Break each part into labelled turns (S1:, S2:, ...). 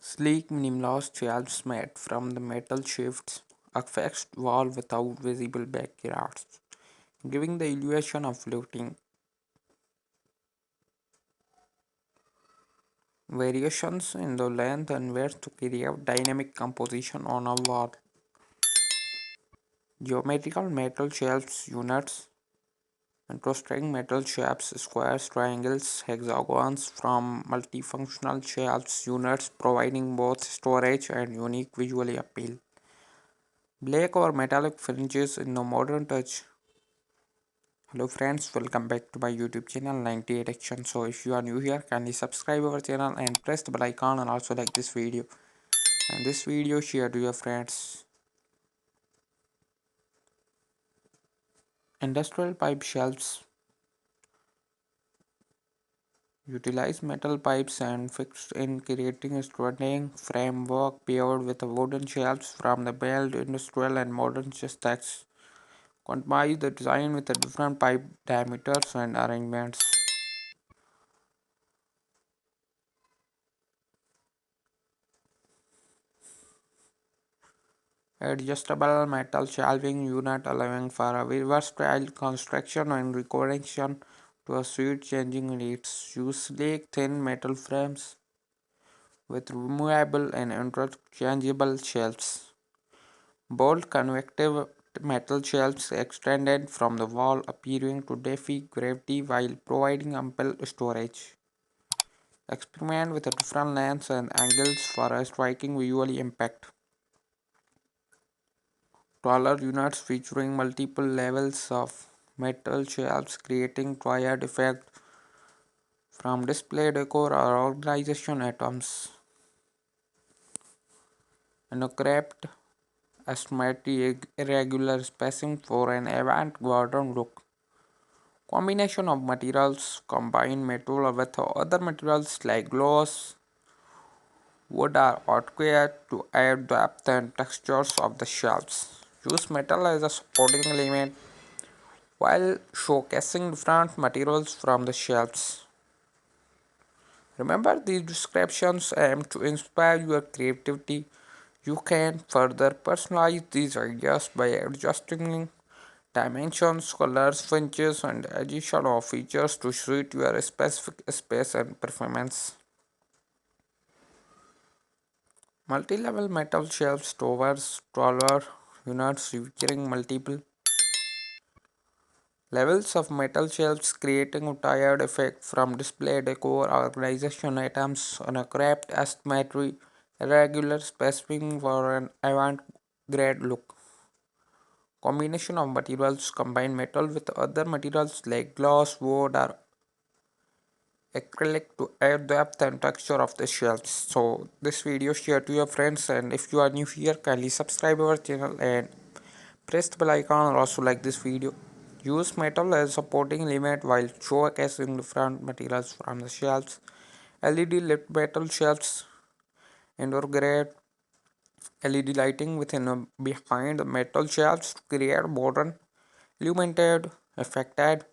S1: Sleek minimalist shelves made from the metal shafts a fixed wall without visible backyards, giving the illusion of floating. Variations in the length and width to create dynamic composition on a wall. Geometrical metal shelves units interesting metal shapes, squares, triangles, hexagons from multifunctional shelves units providing both storage and unique visual appeal. Black or metallic finishes in the modern touch. Hello friends, welcome back to my YouTube channel 98 Action. So if you are new here, kindly subscribe our channel and press the bell icon and also like this video. And this video share to your friends. Industrial pipe shelves utilize metal pipes and fixed in creating a standing framework paired with wooden shelves from the built industrial and modern aesthetics. Combine the design with the different pipe diameters and arrangements. Adjustable metal shelving unit allowing for a versatile construction and decoration to suit changing needs. Use sleek thin metal frames with removable and interchangeable shelves. Bold convective metal shelves extended from the wall appearing to defy gravity while providing ample storage. Experiment with different lengths and angles for a striking visual impact. Taller units featuring multiple levels of metal shelves creating triad effect from display decor or organization items. And a craft asymmetry irregular spacing for an avant-garde look. Combination of materials combine metal with other materials like gloss, wood or hardware to add depth and textures of the shelves. Use metal as a supporting element while showcasing different materials from the shelves. Remember, these descriptions aim to inspire your creativity. You can further personalize these ideas by adjusting dimensions, colors, finishes, and additional features to suit your specific space and performance. Multi-level metal shelves towards taller units featuring multiple levels of metal shelves creating a tired effect from display decor organization items on a craft asymmetry irregular spacing for an avant-garde look. Combination of materials combine metal with other materials like glass, wood, or acrylic to add depth and texture of the shells. So this video share to your friends, and if you are new here, kindly subscribe our channel and press the bell icon and also like this video. Use metal as supporting element while showcasing different materials from the shelves. LED lit metal shelves, indoor grade LED lighting within behind the metal shelves to create modern illuminated affected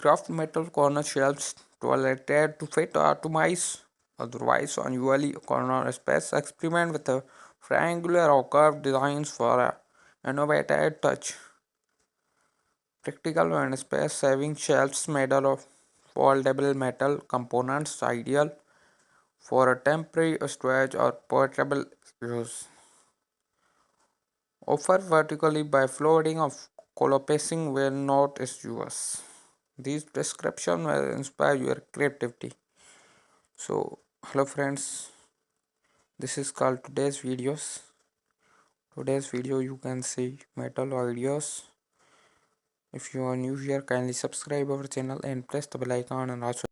S1: craft metal corner shelves toileted to fit or optimize otherwise unusually corner space. Experiment with a triangular or curved designs for a innovative touch. Practical and space saving shelves made out of foldable metal components ideal for a temporary storage or portable use. Offer vertically by floating of collapsing where not is yours. These descriptions will inspire your creativity. So, hello friends, this is called today's videos. Today's video you can see metal ideas. If you are new here, kindly subscribe our channel and press the bell icon and also